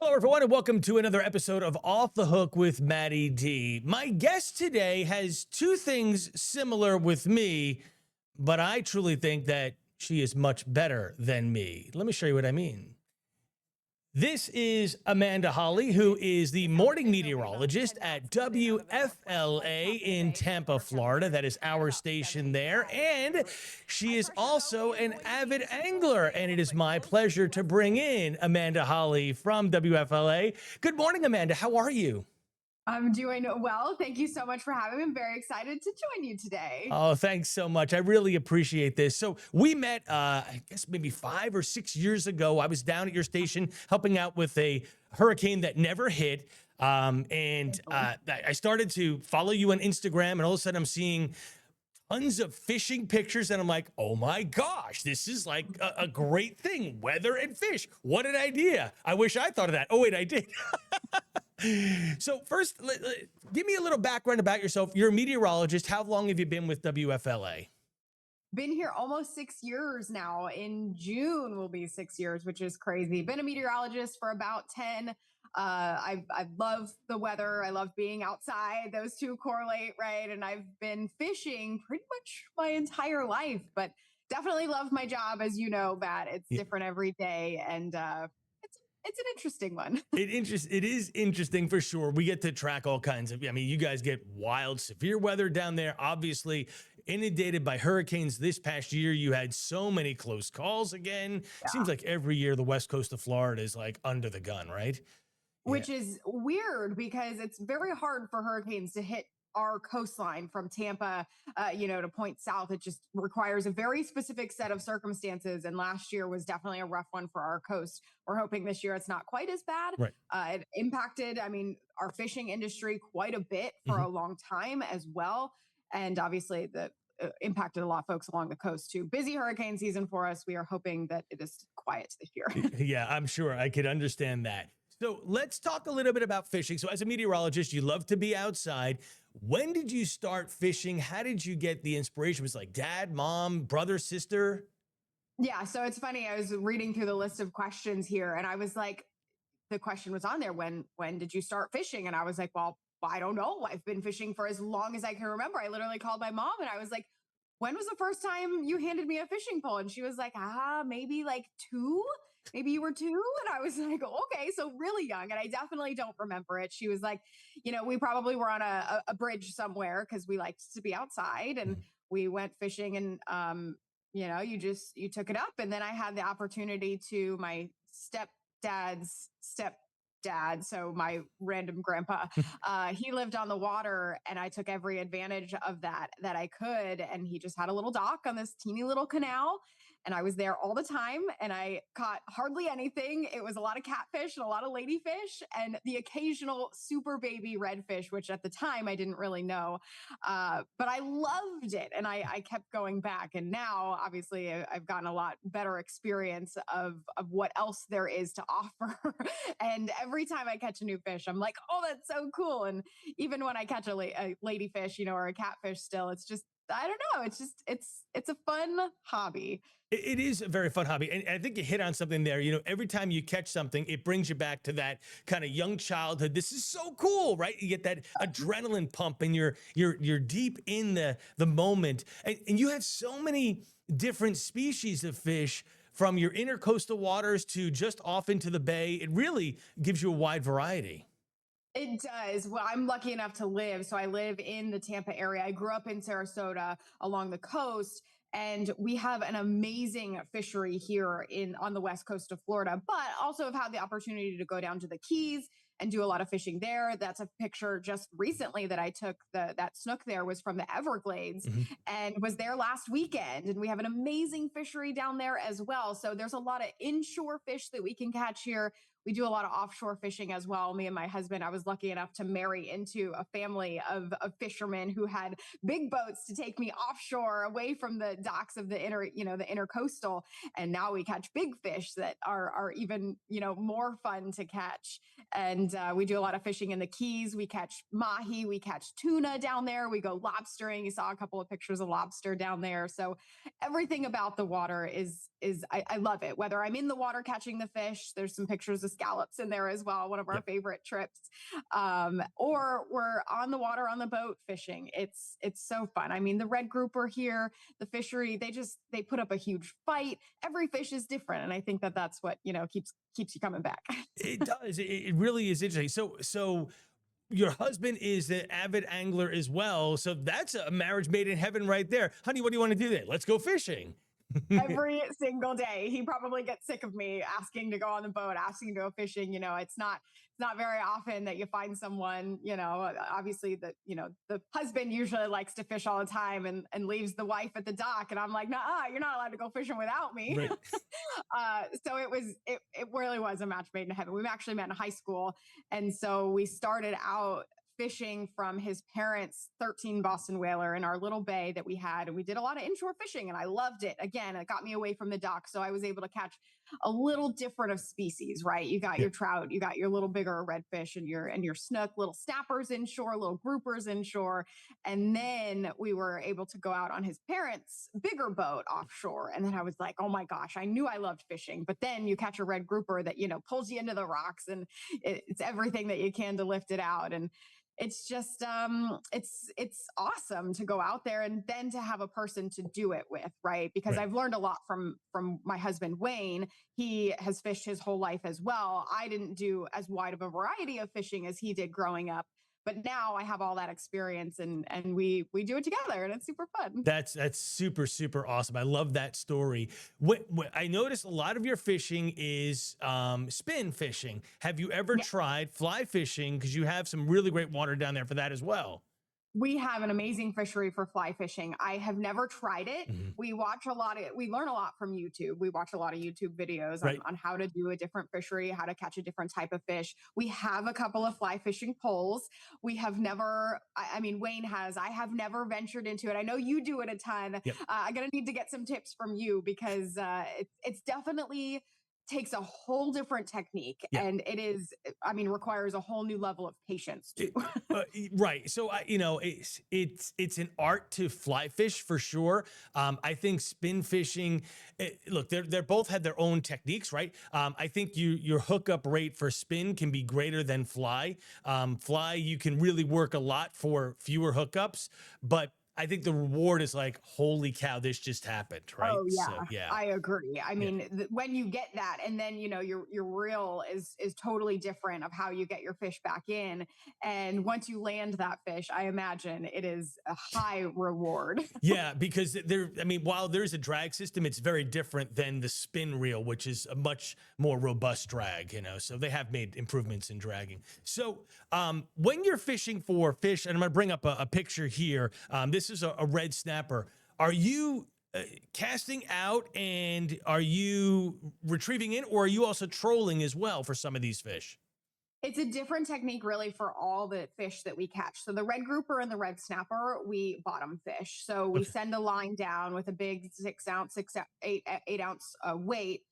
Hello, everyone, and welcome to another episode of Off the Hook with MattyD. My guest today has two things similar with me, but I truly think that she is much better than me. Let me show you what I mean. This is Amanda Holly, who is the morning meteorologist at WFLA in Tampa, Florida. That is our station there. And she is also an avid angler. And it is my pleasure to bring in Amanda Holly from WFLA. Good morning, Amanda. How are you? I'm doing well. Thank you so much for having me. I'm very excited to join you today. Oh, thanks so much. I really appreciate this. So we met, I guess maybe 5 or 6 years ago. I was down at your station helping out with a hurricane that never hit. I started to follow you on Instagram, and all of a sudden I'm seeing tons of fishing pictures, and I'm like, oh my gosh, this is like a great thing. Weather and fish. What an idea. I wish I thought of that. Oh, wait, I did. So first, give me a little background about yourself. You're a meteorologist. How long have you been with WFLA? Been here almost 6 years now. In June will be 6 years, which is crazy. Been a meteorologist for about 10. I love the weather. I love being outside. Those two correlate, right? And I've been fishing pretty much my entire life, but definitely love my job, as you know, Matt. It's Yeah. different every day, and it's an interesting one. It is interesting for sure. We get to track all kinds of, I mean, you guys get wild, severe weather down there, obviously inundated by hurricanes this past year. You had so many close calls again. Seems like every year the west coast of Florida is like under the gun, right? Yeah. Which is weird because it's very hard for hurricanes to hit our coastline from Tampa, to point south. It just requires a very specific set of circumstances. And last year was definitely a rough one for our coast. We're hoping this year it's not quite as bad. Right. It impacted, our fishing industry quite a bit for Mhm. a long time as well. And obviously, the impacted a lot of folks along the coast too. Busy hurricane season for us. We are hoping that it is quiet this year. Yeah, I'm sure I could understand that. So let's talk a little bit about fishing. So as a meteorologist, you love to be outside. When did you start fishing? How did you get the inspiration? Was it like dad, mom, brother, sister? Yeah, so it's funny. I was reading through the list of questions here, and I was like, the question was on there, when did you start fishing? And I was like, well, I don't know. I've been fishing for as long as I can remember. I literally called my mom and I was like, when was the first time you handed me a fishing pole? And she was like, maybe like two. Maybe you were two. And I was like, okay, so really young. And I definitely don't remember it. She was like, we probably were on a bridge somewhere because we liked to be outside and we went fishing and you took it up. And then I had the opportunity to my stepdad's stepdad, so my random grandpa, he lived on the water, and I took every advantage of that I could. And he just had a little dock on this teeny little canal, and I was there all the time, and I caught hardly anything. It was a lot of catfish and a lot of ladyfish and the occasional super baby redfish, which at the time I didn't really know. But I loved it, and I kept going back. And now, obviously, I've gotten a lot better experience of what else there is to offer. And every time I catch a new fish, I'm like, oh, that's so cool. And even when I catch a ladyfish, or a catfish, still, it's just, I don't know. It's just it's a fun hobby. It is a very fun hobby. And I think you hit on something there. You know, every time you catch something, it brings you back to that kind of young childhood. This is so cool, right? You get that adrenaline pump and you're deep in the moment. And you have so many different species of fish from your intercoastal waters to just off into the bay. It really gives you a wide variety. It does. Well, I'm lucky enough to live. So I live in the Tampa area. I grew up in Sarasota along the coast, and we have an amazing fishery here in on the west coast of Florida, but also have had the opportunity to go down to the Keys and do a lot of fishing there. That's a picture just recently that I took. That snook there was from the Everglades Mhm. and was there last weekend. And we have an amazing fishery down there as well. So there's a lot of inshore fish that we can catch here. We do a lot of offshore fishing as well. Me and my husband, I was lucky enough to marry into a family of fishermen who had big boats to take me offshore away from the docks of the intercoastal. And now we catch big fish that are even, more fun to catch. And we do a lot of fishing in the Keys. We catch mahi, we catch tuna down there. We go lobstering. You saw a couple of pictures of lobster down there. So everything about the water is I love it. Whether I'm in the water catching the fish, there's some pictures of scallops in there as well, one of our Yep. favorite trips. Or we're on the water on the boat fishing. It's so fun. I mean, the red grouper here, the fishery, they put up a huge fight. Every fish is different, and I think that that's what keeps you coming back. It does. It really is interesting. So your husband is an avid angler as well. So that's a marriage made in heaven right there. Honey, what do you want to do today? Let's go fishing. Every single day. He probably gets sick of me asking to go on the boat, asking to go fishing. It's not very often that you find someone, obviously the husband usually likes to fish all the time and leaves the wife at the dock. And I'm like, nah, you're not allowed to go fishing without me. Right. So it really was a match made in heaven. We actually met in high school. And so we started out fishing from his parents' 13 Boston whaler in our little bay that we had. And we did a lot of inshore fishing and I loved it. Again, it got me away from the dock. So I was able to catch a little different of species, right? You got Yeah. your trout, you got your little bigger redfish and your snook, little snappers inshore, little groupers inshore. And then we were able to go out on his parents' bigger boat offshore. And then I was like, oh my gosh, I knew I loved fishing. But then you catch a red grouper that, pulls you into the rocks and it's everything that you can to lift it out. And it's just it's awesome to go out there and then to have a person to do it with, right? Because Right. I've learned a lot from my husband Wayne. He has fished his whole life as well. I didn't do as wide of a variety of fishing as he did growing up, but now I have all that experience and we do it together and it's super fun. That's super super awesome. I love that story. I noticed a lot of your fishing is spin fishing. Have you ever Yeah. tried fly fishing? Because you have some really great water down there for that as well. We have an amazing fishery for fly fishing. I have never tried it. Mhm. We learn a lot from YouTube. We watch a lot of YouTube videos Right. on how to do a different fishery, how to catch a different type of fish. We have a couple of fly fishing poles. We have never, I mean, Wayne has, I have never ventured into it. I know you do it a ton. Yep. I'm going to need to get some tips from you because it's definitely takes a whole different technique Yeah. and requires a whole new level of patience too. Right. So it's an art to fly fish for sure. I think spin fishing. Look, they're both had their own techniques, right? I think your hookup rate for spin can be greater than fly. Fly, you can really work a lot for fewer hookups, but I think the reward is like, holy cow, this just happened, right? Oh So yeah, yeah, I agree. I yeah. mean, when you get that, and then your reel is totally different of how you get your fish back in. And once you land that fish, I imagine it is a high reward. Yeah, because I mean, while there's a drag system, it's very different than the spin reel, which is a much more robust drag. So they have made improvements in dragging. So when you're fishing for fish, and I'm going to bring up a picture here, this is a red snapper. Are you casting out and are you retrieving in, or are you also trolling as well for some of these fish? It's a different technique really for all the fish that we catch. So the red grouper and the red snapper, we bottom fish. So we Okay. send a line down with a big 6 ounce, 8 ounce weight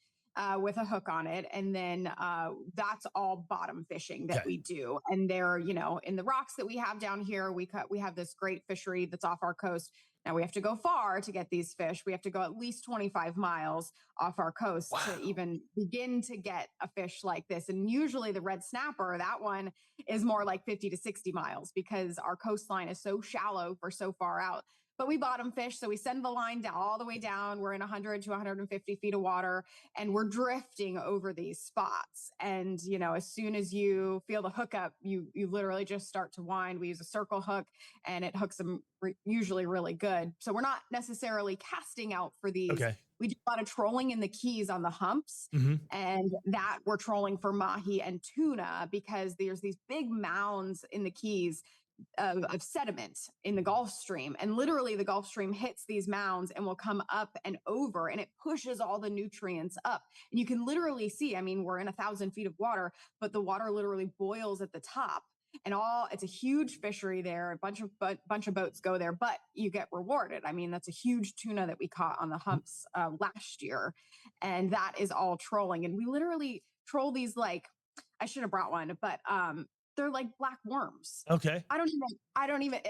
with a hook on it. And then that's all bottom fishing that Okay. we do. And they're, in the rocks that we have down here, we have this great fishery that's off our coast. Now we have to go far to get these fish. We have to go at least 25 miles off our coast to Wow. even begin to get a fish like this. And usually the red snapper, that one is more like 50 to 60 miles because our coastline is so shallow for so far out. But we bottom fish. So we send the line down all the way down. We're in 100 to 150 feet of water and we're drifting over these spots. And, as soon as you feel the hookup, you literally just start to wind. We use a circle hook and it hooks them usually really good. So we're not necessarily casting out for these. Okay. We do a lot of trolling in the keys on the humps, Hmm. and that we're trolling for mahi and tuna because there's these big mounds in the keys of sediment in the Gulf Stream. And literally, the Gulf Stream hits these mounds and will come up and over, and it pushes all the nutrients up. And you can literally see, I mean, we're in 1,000 feet of water, but the water literally boils at the top. And it's a huge fishery there. A bunch of boats go there, but you get rewarded. I mean, that's a huge tuna that we caught on the humps last year, and that is all trolling. And we literally troll these like I should have brought one, but they're like black worms. Okay. I don't even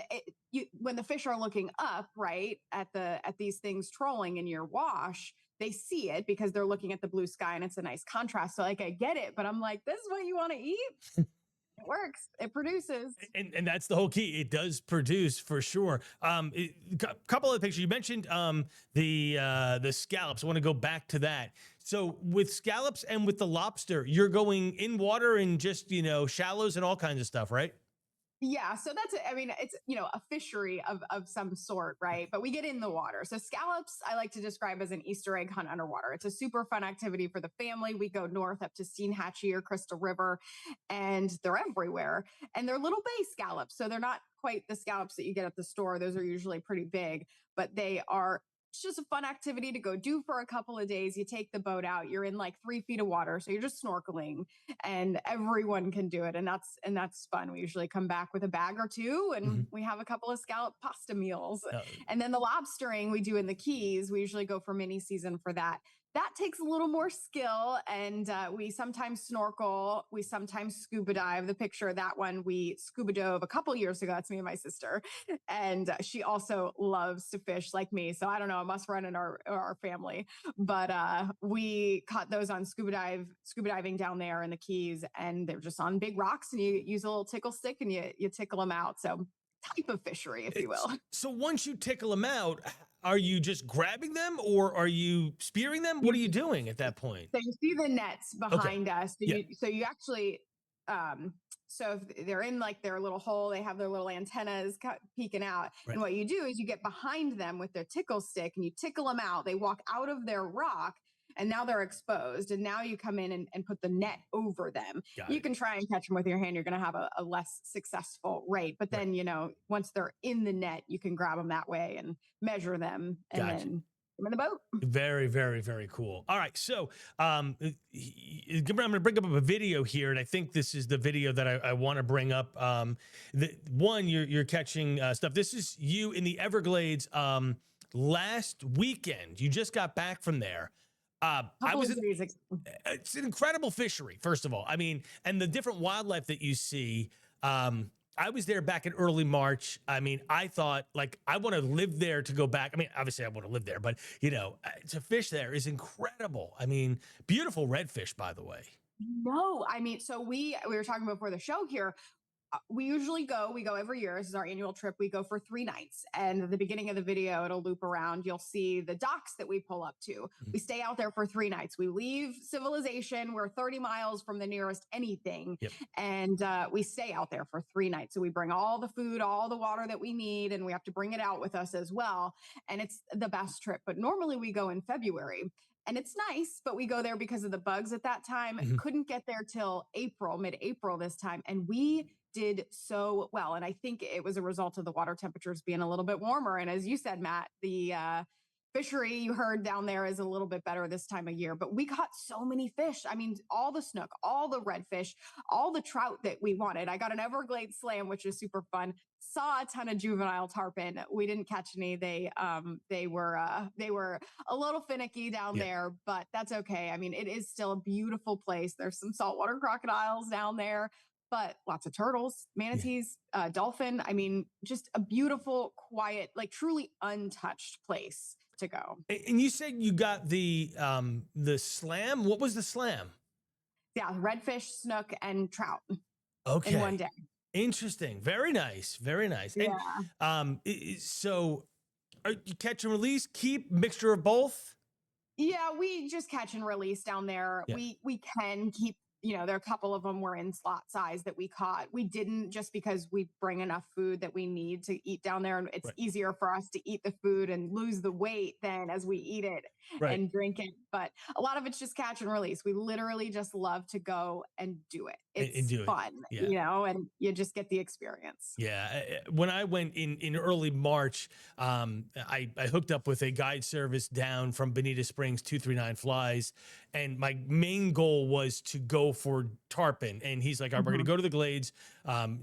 when the fish are looking up, right, at these things trolling in your wash, they see it because they're looking at the blue sky and it's a nice contrast. So like I get it, but I'm like, this is what you want to eat? It works. It produces. And that's the whole key. It does produce for sure. Couple of pictures you mentioned, the scallops. I want to go back to that. So with scallops and with the lobster, you're going in water and just shallows and all kinds of stuff, right? Yeah, so that's I mean, it's a fishery of some sort, right? But we get in the water. So scallops, I like to describe as an Easter egg hunt underwater. It's a super fun activity for the family. We go north up to Steenhatchee or Crystal River, and they're everywhere. And they're little bay scallops, so they're not quite the scallops that you get at the store. Those are usually pretty big, but they are. It's just a fun activity to go do for a couple of days. You take the boat out. You're in like 3 feet of water, so you're just snorkeling and everyone can do it, and that's fun. We usually come back with a bag or two and Mhm. we have a couple of scallop pasta meals. Uh, And then the lobstering we do in the Keys, we usually go for mini season for that. That takes a little more skill, and we sometimes snorkel, we sometimes scuba dive. The picture of that one, we scuba dove a couple years ago. That's me and my sister, and she also loves to fish like me, so I don't know, it must run in our family. But we caught those on scuba diving down there in the Keys, and they're just on big rocks, and you use a little tickle stick and you tickle them out. So type of fishery, if you will. so once you tickle them out, are you just grabbing them or are you spearing them? What You are you doing at that point? So you see the nets Okay. behind us. Yeah. So you actually so if they're in like their little hole, they have their little antennas peeking out. Right. And what you do is you get behind them with their tickle stick and you tickle them out. They walk out of their rock and now they're exposed. And now you come in and put the net over them. Got You it. can try and catch them with your hand. You're going to have a less successful rate. But Right. then, once they're in the net, you can grab them that way and measure them and Gotcha. then put them in the boat. Very, very, very cool. All right. So I'm going to bring up a video here, and I think this is the video that I want to bring up. The one you're catching stuff. This is you in the Everglades last weekend. You just got back from there. I Couple was of in, days it's an incredible fishery, first of all. I mean, and the different wildlife that you see. I was there back in early March. I mean, I thought like I want to live there to go back. I mean, obviously I want to live there, but to fish there is incredible. I mean, beautiful redfish, by the way. No, I mean, so we were talking before the show here. We go every year. This is our annual trip. We go for 3 nights. And at the beginning of the video, it'll loop around. You'll see the docks that we pull up to. Mhm. We stay out there for 3 nights. We leave civilization. We're 30 miles from the nearest anything. Yep. And we stay out there for 3 nights. So we bring all the food, all the water that we need, and we have to bring it out with us as well. And it's the best trip. But normally we go in February. And it's nice, but we go there because of the bugs at that time. Mhm. Couldn't get there till mid April this time. And we did so well. And I think it was a result of the water temperatures being a little bit warmer. And as you said, Matt, the fishery you heard down there is a little bit better this time of year. But we caught so many fish. I mean, all the snook, all the redfish, all the trout that we wanted. I got an Everglades slam, which is super fun. Saw a ton of juvenile tarpon. We didn't catch any. They were a little finicky down Yeah. there, but that's okay. I mean, it is still a beautiful place. There's some saltwater crocodiles down there, but lots of turtles, Yeah. manatees, dolphin. I mean, just a beautiful, quiet, like truly untouched place to go. And you said you got the slam. What was the slam? Yeah, redfish, snook, and trout in one Okay. day. Interesting. Very nice. Very nice. And Yeah. so are you catch and release, keep mixture of both? Yeah, we just catch and release down there. Yeah. We can keep, there are a couple of them were in slot size that we caught. We didn't just because we bring enough food that we need to eat down there. And it's Right. easier for us to eat the food and lose the weight than as we eat it Right. and drink it. But a lot of it's just catch and release. We literally just love to go and do it. And It's do it. fun, Yeah. and you just get the experience. Yeah, when I went in early March, I hooked up with a guide service down from Bonita Springs 239 Flies, and my main goal was to go for tarpon. And he's like, "All right, we're gonna Mhm. go to the Glades,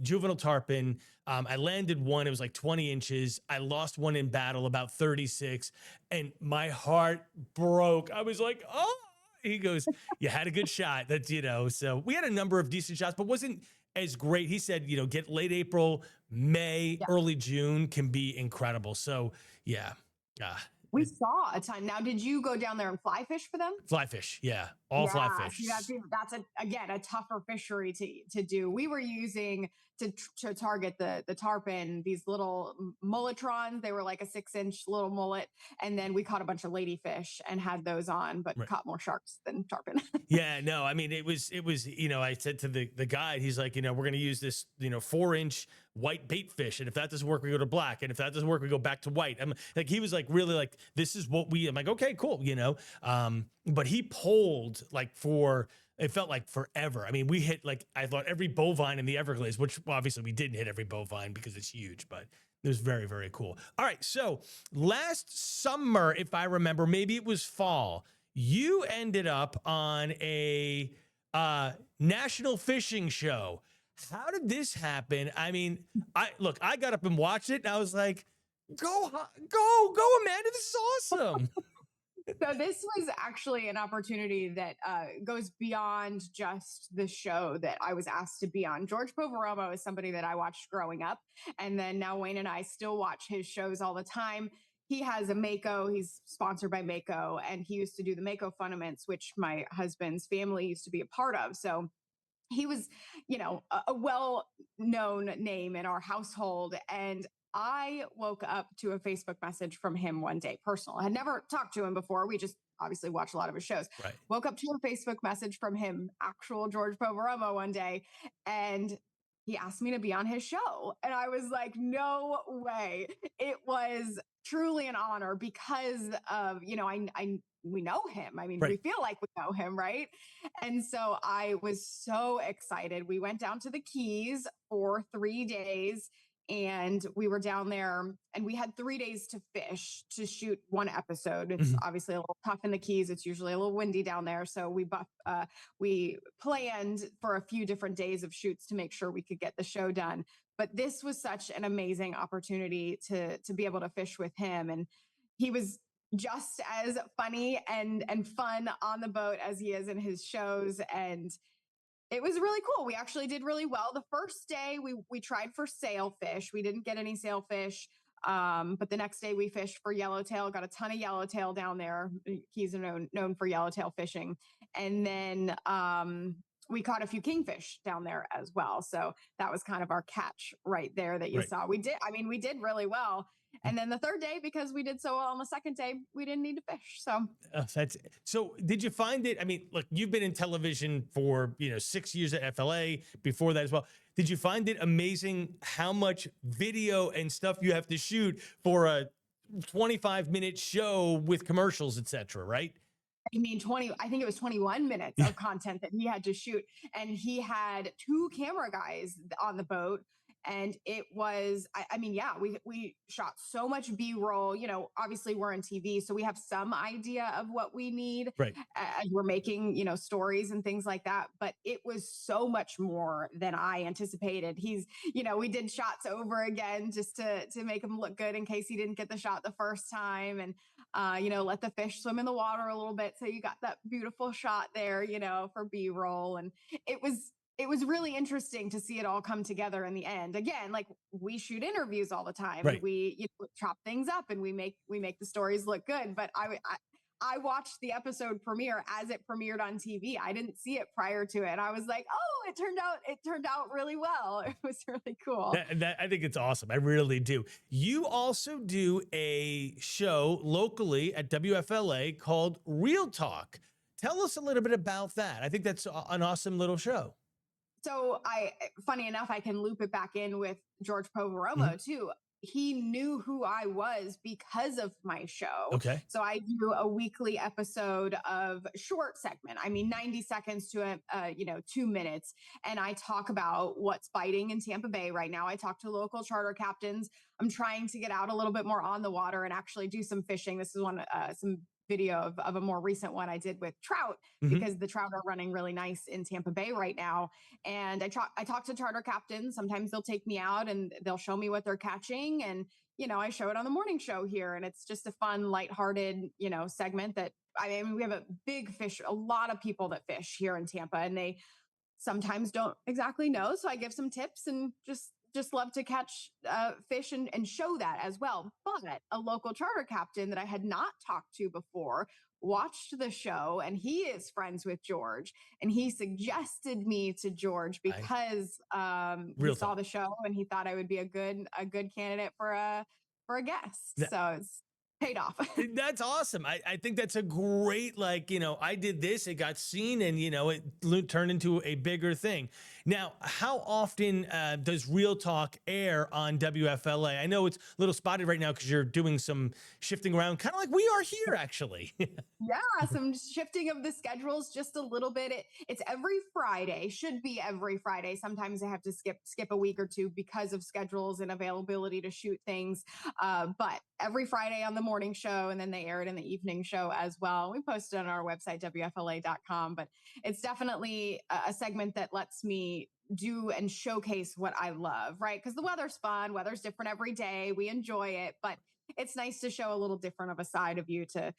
juvenile tarpon." I landed one; it was like 20 inches. I lost one in battle, about 36, and my heart broke. I was like, "Oh." He goes, "You had a good shot." That's So we had a number of decent shots, but wasn't as great. He said, get late April, May, Yeah. early June can be incredible. So yeah, uh, We saw a ton. Now, did you go down there and fly fish for them? fly fish. Yeah, all fly Yeah, see, fish. that's again a tougher fishery to do. We were using to target the tarpon, these little mulletrons. They were like a 6-inch little mullet, and then we caught a bunch of ladyfish and had those on, but Right. caught more sharks than tarpon. Yeah, no, I mean, it was, I said to the guide, he's like, we're going to use this, 4-inch white bait fish. And if that doesn't work, we go to black. And if that doesn't work, we go back to white. I'm like, he was like, really like, this is what I'm like, okay, cool. But he pulled like it felt like forever. I mean, we hit like, I thought every bovine in the Everglades, which obviously we didn't hit every bovine because it's huge, but it was very, very cool. All right. So last summer, if I remember, maybe it was fall, you ended up on a national fishing show. How did this happen? I mean, I got up and watched it, and I was like, go, Amanda! This is awesome. So this was actually an opportunity that goes beyond just the show that I was asked to be on. George Poveromo is somebody that I watched growing up, and then now Wayne and I still watch his shows all the time. He has a Mako. He's sponsored by Mako, and he used to do the Mako Fundaments, which my husband's family used to be a part of. So he was, a well-known name in our household. And I woke up to a Facebook message from him one day, personal. I had never talked to him before. We just obviously watched a lot of his shows. Right. Woke up to a Facebook message from him, actual George Poveromo, one day. And he asked me to be on his show. And I was like, no way. It was truly an honor because of, we know him. I mean, Right. we feel like we know him, right? And so I was so excited. We went down to the Keys for 3 days, and we were down there, and we had 3 days to fish to shoot one episode. It's obviously a little tough in the Keys. It's usually a little windy down there. So we planned for a few different days of shoots to make sure we could get the show done. But this was such an amazing opportunity to be able to fish with him. And he was just as funny and fun on the boat as he is in his shows. And it was really cool. We actually did really well. The first day we tried for sailfish. We didn't get any sailfish. But the next day we fished for yellowtail, got a ton of yellowtail down there. He's known for yellowtail fishing. And then we caught a few kingfish down there as well. So that was kind of our catch right there that you saw. We did really well. And then the third day, because we did so well on the second day, we didn't need to fish. So did you find it? I mean, look, you've been in television for 6 years at FLA, before that as well. Did you find it amazing how much video and stuff you have to shoot for a 25-minute show with commercials, etc., right? I mean, I think it was 21 minutes of content that he had to shoot. And he had 2 camera guys on the boat. And it was, we shot so much B-roll. Obviously we're on TV, so we have some idea of what we need as we're making, stories and things like that. But it was so much more than I anticipated. We did shots over again just to make him look good in case he didn't get the shot the first time. And, let the fish swim in the water a little bit. So you got that beautiful shot there, for B-roll. And it was really interesting to see it all come together in the end. Again, like, we shoot interviews all the time. Right. We chop things up and we make the stories look good. But I watched the episode premiere as it premiered on TV. I didn't see it prior to it. And I was like, oh, it turned out really well. It was really cool. I think it's awesome. I really do. You also do a show locally at WFLA called Real Talk. Tell us a little bit about that. I think that's an awesome little show. So funny enough, I can loop it back in with George Poveromo too. He knew who I was because of my show. Okay. So I do a weekly episode of short segment. I mean, 90 seconds to 2 minutes. And I talk about what's biting in Tampa Bay right now. I talk to local charter captains. I'm trying to get out a little bit more on the water and actually do some fishing. This is some video of a more recent one I did with trout, because the trout are running really nice in Tampa Bay right now. And I talk to charter captains. Sometimes they'll take me out and they'll show me what they're catching. And, I show it on the morning show here. And it's just a fun, lighthearted, segment that, we have a big fish, a lot of people that fish here in Tampa, and sometimes don't exactly know. So I give some tips and just love to catch fish and show that as well. But a local charter captain that I had not talked to before watched the show, and he is friends with George, and he suggested me to George I because he real saw talk. the show and he thought I would be a good candidate for a guest. So it's paid off. That's awesome. I think that's a great, like, I did this, it got seen, and, it turned into a bigger thing. Now, how often does Real Talk air on WFLA? I know it's a little spotted right now because you're doing some shifting around, kind of like we are here, actually. Yeah, some shifting of the schedules just a little bit. It's every Friday, should be every Friday. Sometimes I have to skip a week or two because of schedules and availability to shoot things. But every Friday on the morning show, and then they air it in the evening show as well. We post it on our website, WFLA.com. But it's definitely a segment that lets me do and showcase what I love, right? Because the weather's fun, weather's different every day. We enjoy it, but it's nice to show a little different of a side of you to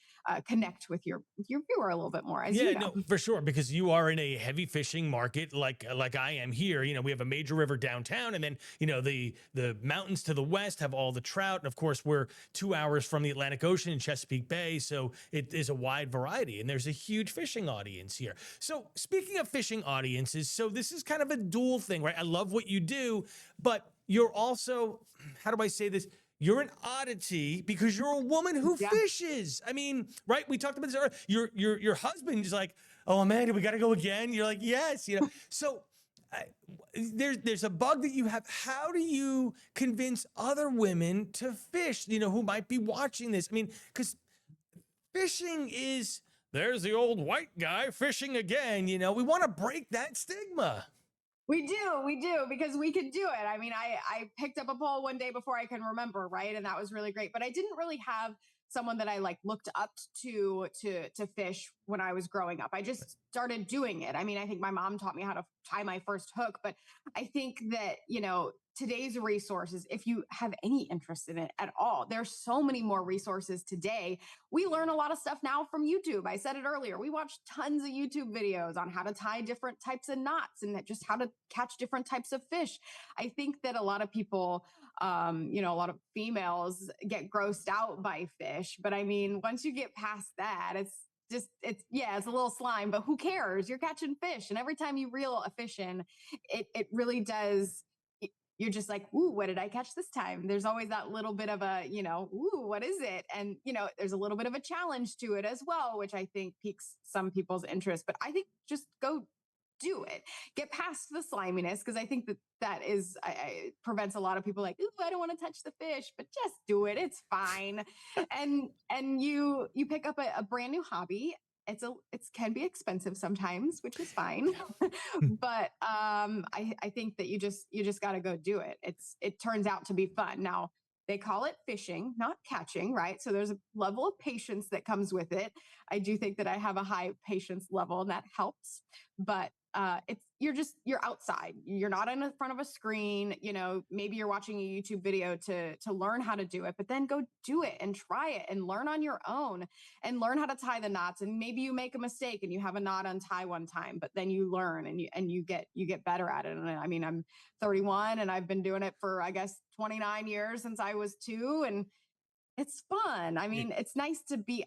connect with your viewer a little bit more, as Yeah, you know. no, for sure, because you are in a heavy fishing market, like I am here. We have a major river downtown, and then the mountains to the west have all the trout, and of course we're 2 hours from the Atlantic Ocean in Chesapeake Bay, so it is a wide variety, and there's a huge fishing audience here. So speaking of fishing audiences, so this is kind of a dual thing, right? I love what you do, but you're also, how do I say this? You're an oddity because you're a woman who Yeah. fishes. I mean, right? We talked about this earlier. Your husband is like, "Oh, Amanda, we got to go again." You're like, "Yes." So I, there's a bug that you have. How do you convince other women to fish? Who might be watching this? I mean, because fishing is, there's the old white guy fishing again. We want to break that stigma. We do, because we could do it. I mean, I picked up a pole one day before I can remember, right? And that was really great. But I didn't really have someone that I like looked up to fish when I was growing up. I just started doing it. I mean, I think my mom taught me how to tie my first hook, but I think that, today's resources, if you have any interest in it at all, there's so many more resources today. We learn a lot of stuff now from YouTube. I said it earlier. We watch tons of YouTube videos on how to tie different types of knots and just how to catch different types of fish. I think that a lot of people, a lot of females get grossed out by fish. But I mean, once you get past that, it's a little slime, but who cares? You're catching fish. And every time you reel a fish in, it really does. You're just like, ooh, what did I catch this time? There's always that little bit of a, ooh, what is it? And, there's a little bit of a challenge to it as well, which I think piques some people's interest. But I think just go do it. Get past the sliminess, because I think that is prevents a lot of people like, ooh, I don't want to touch the fish, but just do it. It's fine. And you pick up a brand new hobby. It can be expensive sometimes, which is fine. But I think that you just got to go do it. It turns out to be fun. Now they call it fishing, not catching, right? So there's a level of patience that comes with it. I do think that I have a high patience level, and that helps. But you're outside. You're not in front of a screen. Maybe you're watching a YouTube video to learn how to do it, but then go do it and try it and learn on your own and learn how to tie the knots. And maybe you make a mistake and you have a knot untie one time, but then you learn and you get better at it. And I mean, I'm 31 and I've been doing it for, I guess, 29 years, since I was 2, and it's fun. I mean, it's nice to be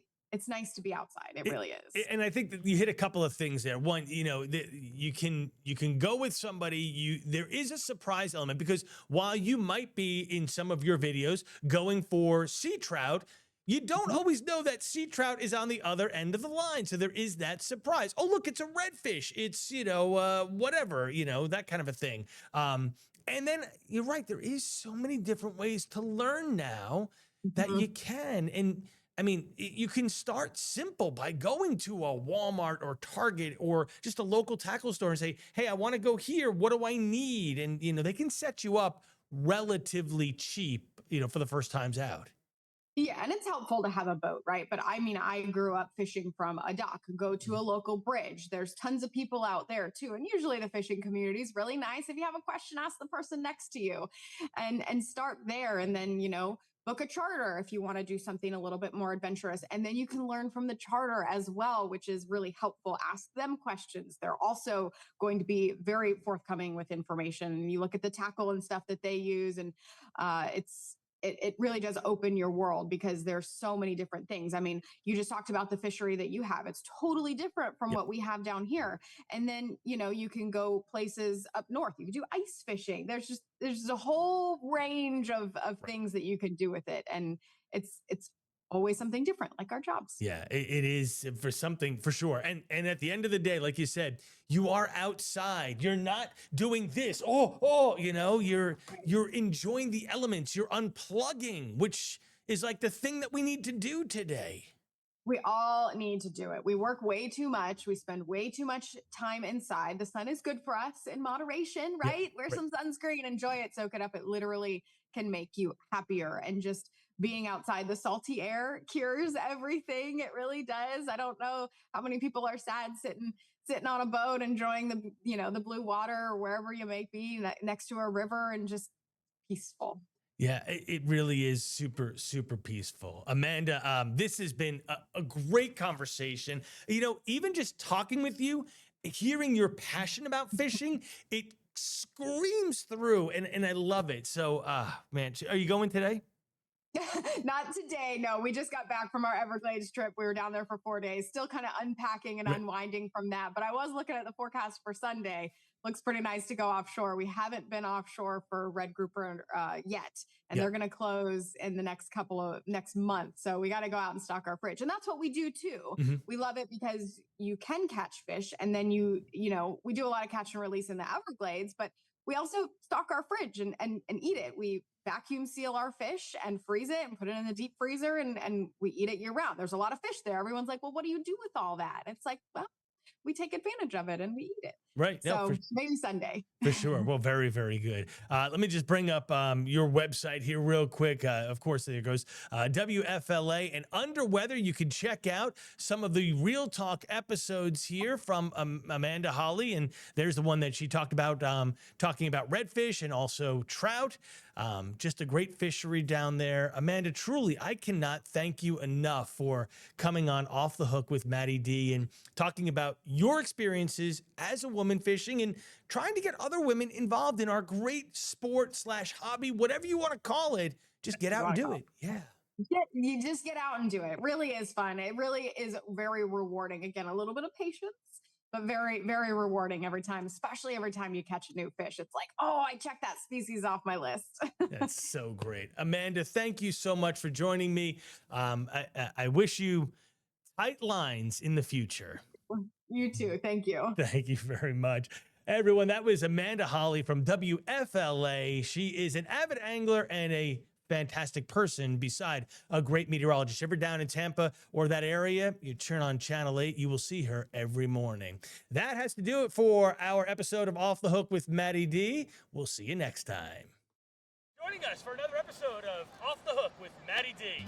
outside. It really is. And I think that you hit a couple of things there. One, you can go with somebody. There is a surprise element, because while you might be in some of your videos going for sea trout, you don't Mhm. always know that sea trout is on the other end of the line. So there is that surprise. Oh, look, it's a redfish. It's, whatever, that kind of a thing. And then you're right. There is so many different ways to learn now that you Mhm. can. And I mean, you can start simple by going to a Walmart or Target or just a local tackle store and say, "Hey, I want to go here. What do I need?" And they can set you up relatively cheap, for the first times out. Yeah, and it's helpful to have a boat, right? But I mean, I grew up fishing from a dock. Go to a local bridge. There's tons of people out there too, and usually the fishing community is really nice. If you have a question, ask the person next to you, and start there, and then book a charter if you want to do something a little bit more adventurous. And then you can learn from the charter as well, which is really helpful. Ask them questions. They're also going to be very forthcoming with information. And you look at the tackle and stuff that they use, and it really does open your world because there's so many different things. I mean, you just talked about the fishery that you have. It's totally different from Yep. what we have down here. And then, you can go places up north. You can do ice fishing. There's a whole range of things that you can do with it. And it's always something different, like our jobs. Yeah, it is for something for sure. And at the end of the day, like you said, you are outside. You're not doing this. You're enjoying the elements. You're unplugging, which is like the thing that we need to do today. We all need to do it. We work way too much. We spend way too much time inside. The sun is good for us in moderation, Yeah, right? Wear right. some sunscreen, enjoy it, soak it up. It literally can make you happier. And just being outside, the salty air cures everything. It really does. I don't know how many people are sad sitting on a boat, enjoying the blue water or wherever you may be next to a river and just peaceful. Yeah, it really is super, super peaceful. Amanda, this has been a great conversation. Even just talking with you, hearing your passion about fishing, it screams through and I love it. So, man, are you going today? Not today. No, we just got back from our Everglades trip. We were down there for 4 days, still kind of unpacking and Right. unwinding from that. But I was looking at the forecast for Sunday. Looks pretty nice to go offshore. We haven't been offshore for red grouper yet, and Yeah. they're going to close in the next month. So we got to go out and stock our fridge, and that's what we do too. Mhm. We love it because you can catch fish, and then we do a lot of catch and release in the Everglades, but we also stock our fridge and eat it. We vacuum seal our fish and freeze it and put it in the deep freezer and we eat it year round. There's a lot of fish there. Everyone's like, well, what do you do with all that? It's like, well, we take advantage of it and we eat it. Right. No, So maybe Sunday. for sure. Well, very, very good. Let me just bring up your website here real quick. Of course, there goes WFLA. And under weather, you can check out some of the Real Talk episodes here from Amanda Holly. And there's the one that she talked about, talking about redfish and also trout. Just a great fishery down there. Amanda, truly, I cannot thank you enough for coming on Off the Hook with MattyD and talking about your experiences as a woman fishing and trying to get other women involved in our great sport/hobby, whatever you want to call it. Just get out and do it. Yeah. Yeah, you just get out and do it. It really is fun. It really is very rewarding. Again, a little bit of patience, but very, very rewarding every time, especially every time you catch a new fish. It's like, oh, I checked that species off my list. That's so great. Amanda, thank you so much for joining me. I wish you tight lines in the future. You too. Thank you. Thank you very much. Everyone, that was Amanda Holly from WFLA. She is an avid angler and a fantastic person beside a great meteorologist. If you're down in Tampa or that area, you turn on Channel 8, you will see her every morning. That has to do it for our episode of Off the Hook with MattyD. We'll see you next time. Joining us for another episode of Off the Hook with MattyD.